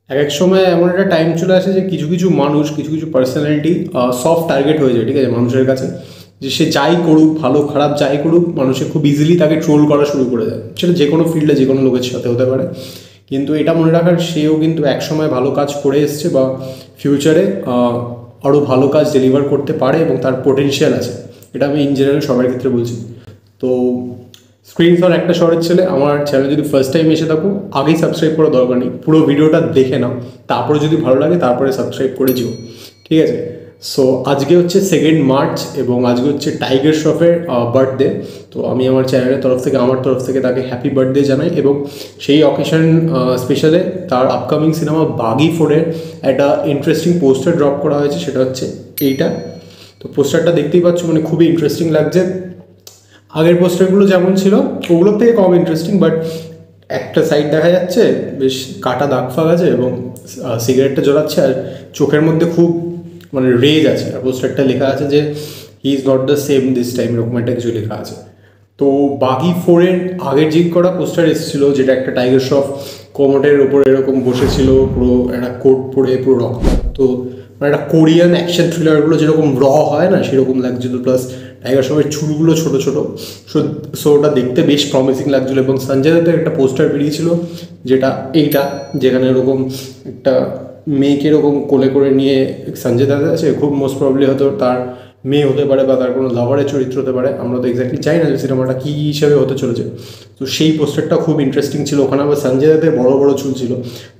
এক সময় এমন একটা টাইম চলে আসে যে কিছু কিছু মানুষ, কিছু কিছু পার্সোনালিটি সফট টার্গেট হয়ে যায়, ঠিক আছে, মানুষের কাছে। যে সে যাই করুক, ভালো খারাপ যাই করুক, মানুষে খুব ইজিলি তাকে ট্রোল করা শুরু করে দেয়। সেটা যে কোনো ফিল্ডে যে কোনো লোকের সাথে হতে পারে। কিন্তু এটা মনে রাখার, সেও কিন্তু একসময় ভালো কাজ করে এসছে বা ফিউচারে আরও ভালো কাজ ডেলিভার করতে পারে এবং তার পোটেনশিয়াল আছে। এটা আমি ইন জেনারেল সবার ক্ষেত্রে বলছি। তো স্ক্রিনশট একটা শহরের ছেলে, আমার চ্যানেল যদি ফার্স্ট টাইম এসে থাকো, আগেই সাবস্ক্রাইব করার দরকার নেই, পুরো ভিডিওটা দেখে নাও, তারপরে যদি ভালো লাগে তারপরে সাবস্ক্রাইব করে যেও, ঠিক আছে। সো আজকে হচ্ছে 2 মার্চ এবং আজকে হচ্ছে টাইগার শ্রফের বার্থডে। তো আমি আমার চ্যানেলের তরফ থেকে, আমার তরফ থেকে তাকে হ্যাপি বার্থডে জানাই। এবং সেই অকেশন স্পেশালে তার আপকামিং সিনেমা বাগি 4-এর একটা ইন্টারেস্টিং পোস্টার ড্রপ করা হয়েছে, সেটা হচ্ছে এইটা। তো পোস্টারটা দেখতেই পাচ্ছ, মানে খুবই ইন্টারেস্টিং লাগছে। আগের পোস্টারগুলো যেমন ছিল ওগুলোর থেকে কম ইন্টারেস্টিং, বাট একটা সাইড দেখা যাচ্ছে বেশ কাটা দাগ ফাগ আছে এবং সিগারেটটা জ্বলাচ্ছে, আর চোখের মধ্যে খুব মানে রেজ আছে। আর পোস্টারটা লেখা আছে যে he is not the same this time, এরকম একটা কিছু লেখা আছে। তো বাগি 4-এর আগের যে করা পোস্টার এসেছিলো, যেটা একটা টাইগার শ্রফ কোমরের ওপরে এরকম বসেছিল, পুরো একটা কোট পরে, পুরো রক্তাক্ত, মানে একটা কোরিয়ান অ্যাকশন থ্রিলারগুলো যেরকম হয় না, সেরকম লাগছিল। প্লাস টাইগার শ্রফের চুলগুলো ছোটো ছোটো। সো ওটা দেখতে বেশ প্রমিসিং লাগছিলো। এবং সঞ্জয় দত্তের একটা পোস্টার বেরিয়েছিল, যেটা এইটা, যেখানে এরকম একটা মেয়েকে এরকম কোলে করে নিয়ে সঞ্জয় দত্ত আছে, খুব মোস্ট প্রবলি হয়তো তার মেয়ে হতে পারে বা তার কোনো লাভারের চরিত্র হতে পারে। আমরা তো এক্স্যাক্টলি চাই না যে সিনেমাটা কী হিসাবে হতে চলেছে। তো সেই পোস্টারটা খুব ইন্টারেস্টিং ছিল। ওখানে আবার সঞ্জয় দত্তের বড় বড় চুল ছিল।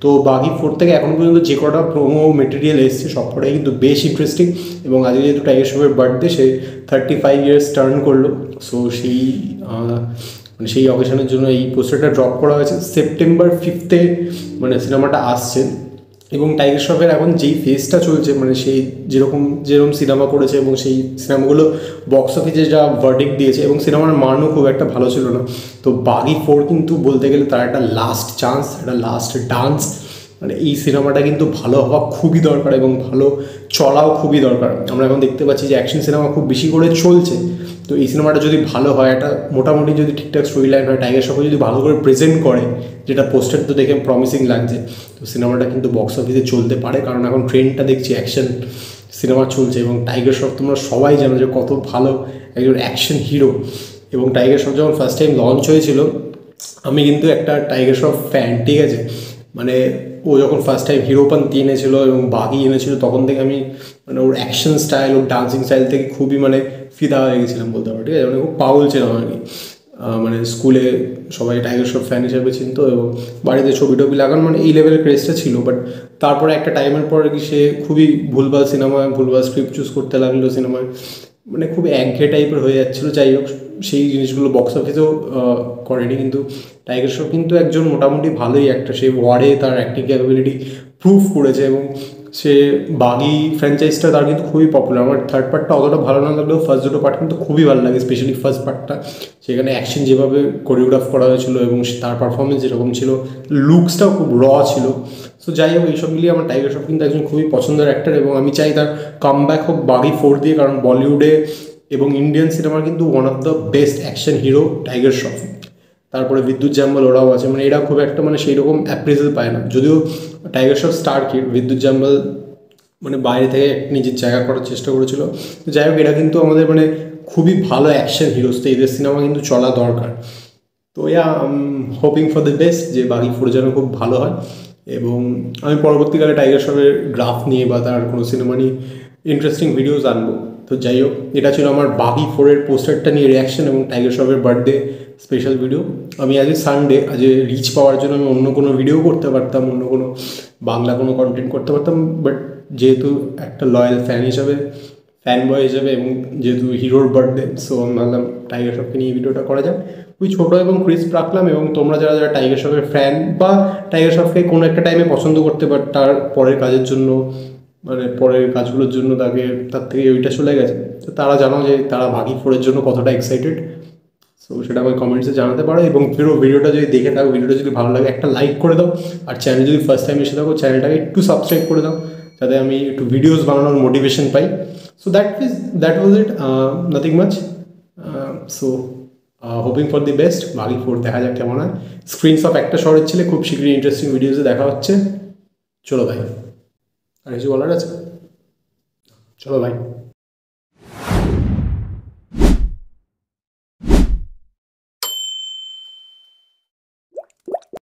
তো বাগি 4 থেকে এখন পর্যন্ত যে কটা প্রোমো মেটেরিয়াল এসছে সব কটাই কিন্তু বেশ ইন্টারেস্টিং। এবং আজকে যেহেতু টাইগার শ্রফের বার্থডে, সে 35 ইয়ার্স টার্ন করলো। সো সেই মানে সেই অকেশনের জন্য এই পোস্টারটা ড্রপ করা হয়েছে। সেপ্টেম্বর 5-এ মানে সিনেমাটা আসছে। এবং টাইগার শ্রফের এখন যেই ফেজটা চলছে, মানে সেই যেরকম সিনেমা করেছে এবং সেই সিনেমাগুলো বক্স অফিসে যা ভার্ডিক্ট দিয়েছে, এবং সিনেমার মানও খুব একটা ভালো ছিল না। তো বাগি 4 কিন্তু বলতে গেলে তার একটা লাস্ট চান্স, একটা লাস্ট ডান্স। মানে এই সিনেমাটা কিন্তু ভালো হওয়া খুবই দরকার এবং ভালো চলাও খুবই দরকার। আমরা এখন দেখতে পাচ্ছি যে অ্যাকশন সিনেমা খুব বেশি করে চলছে। তো এই সিনেমাটা যদি ভালো হয়, একটা মোটামুটি যদি ঠিকঠাক স্টোরি লাইন হয়, টাইগার শ্রফ যদি ভালো করে প্রেজেন্ট করে, যেটা পোস্টার তো দেখে প্রমিসিং লাগছে, তো সিনেমাটা কিন্তু বক্স অফিসে চলতে পারে। কারণ এখন ট্রেন্ডটা দেখছি অ্যাকশন সিনেমা চলছে। এবং টাইগার শ্রফ তোমরা সবাই জানো যে কত ভালো একজন অ্যাকশন হিরো। এবং টাইগার শ্রফ যখন ফার্স্ট টাইম লঞ্চ হয়েছিল, আমি কিন্তু একটা টাইগার শ্রফ ফ্যান, ঠিক আছে। মানে ও যখন ফার্স্ট টাইম হিরোপন্থী এনেছিল এবং বাগি এনেছিল, তখন থেকে আমি মানে ওর অ্যাকশন স্টাইল, ওর ডান্সিং স্টাইল থেকে খুবই মানে ফিদা হয়ে গেছিলাম বলতে পারো, ঠিক আছে। মানে খুব পাগল ছিলাম আর কি। মানে স্কুলে সবাই টাইগার শ্রফ ফ্যান হিসেবে চিনতো এবং বাড়িতে ছবি টবি লাগান, মানে এই লেভেলের ক্রেজটা ছিল। বাট তারপরে একটা টাইমের পর কি সে খুবই ভুলভাল সিনেমায়, ভুলভাল স্ক্রিপ্ট চুজ করতে লাগলো সিনেমায়, মানে খুব একঘেয়ে টাইপের হয়ে যাচ্ছিলো। যাই হোক, সেই জিনিসগুলো বক্স অফিসেও করেনি। কিন্তু টাইগার শ্রফ কিন্তু একজন মোটামুটি ভালোই একটা, সে ওয়ার্ডে তার অ্যাক্টিং ক্যাপাবিলিটি প্রুভ করেছে। এবং সে বাগি ফ্র্যাঞ্চাইজটা তার কিন্তু খুবই পপুলার। আমার থার্ড পার্টটা অতটা ভালো না লাগলেও ফার্স্ট দুটো পার্ট কিন্তু খুবই ভালো লাগে, স্পেশালি ফার্স্ট পার্টটা। সেখানে অ্যাকশন যেভাবে কোরিওগ্রাফ করা হয়েছিল এবং তার পারফরমেন্স যেরকম ছিল, লুকসটাও খুব ছিল। সো যাই হোক, এইসব মিলিয়ে আমার টাইগার শ্রফ কিন্তু একজন খুবই পছন্দের অ্যাক্টর এবং আমি চাই তার কামব্যাক হোক বাগি 4 দিয়ে। কারণ বলিউডে এবং ইন্ডিয়ান সিনেমার কিন্তু one of the best action hero tiger Shroff. তারপরে বিদ্যুৎ জাম্বাল, ওরাও আছে। মানে এরা খুব একটা মানে সেই রকম অ্যাপ্রিজিয়েল পায় না, যদিও টাইগার শ্রফ স্টার কিড, বিদ্যুৎ জাম্বাল মানে বাইরে থেকে নিজের জায়গা করার চেষ্টা করেছিল। যাই হোক, এরা কিন্তু আমাদের মানে খুবই ভালো অ্যাকশন হিরোস, তো এদের সিনেমা কিন্তু চলা দরকার। তো হোপিং ফর দ্য বেস্ট যে বাগি 4 যেন খুব ভালো হয়। এবং আমি পরবর্তীকালে টাইগার শ্রফের গ্রাফ নিয়ে বা তার কোনো সিনেমা নিয়ে ইন্টারেস্টিং ভিডিওস আনবো। তো যাই হোক, এটা ছিল আমার বাগি 4-এর পোস্টারটা নিয়ে রিয়াকশন এবং টাইগার শ্রফের বার্থডে স্পেশাল ভিডিও। আমি আজ সানডে, আজ রিচ পাওয়ার জন্য আমি অন্য কোনো ভিডিও করতে পারতাম, অন্য কোনো বাংলা কোনো কন্টেন্ট করতে পারতাম। বাট যেহেতু একটা লয়াল ফ্যান হিসাবে, ফ্যান বয় হিসেবে, এবং যেহেতু হিরোর বার্থডে, সো আমি ভাবলাম টাইগার শ্রফকে নিয়ে ভিডিওটা করা যায়। ওই ছোটো এবং ক্রিস্প রাখলাম। এবং তোমরা যারা যারা টাইগার শ্রফের ফ্যান বা টাইগার শ্রফকে কোনো একটা টাইমে পছন্দ করতে পার, তার পরের কাজের জন্য, মানে পরের কাজগুলোর জন্য তাকে, তার থেকে ওইটা চলে গেছে, তো তারা জানো যে তারা বাগি 4-এর জন্য কতটা এক্সাইটেড। সো সেটা আমাকে কমেন্টসে জানাতে পারো। এবং পুরো ভিডিওটা যদি দেখে থাকো, ভিডিওটা যদি ভালো লাগে একটা লাইক করে দাও। আর চ্যানেল যদি ফার্স্ট টাইম এসে থাকো, চ্যানেলটাকে একটু সাবস্ক্রাইব করে দাও, যাতে আমি একটু ভিডিওস বানানোর motivation pi. So that was it, nothing much. So hoping for the best. বাগি 4 দেখা যাক কেমন হয়। স্ক্রিনশট একটা শহরের ছেলে, খুব শীঘ্রই ইন্টারেস্টিং ভিডিওসে দেখা হচ্ছে। চলো ভাই, আর কিছু বলার আছে? চলো ভাই।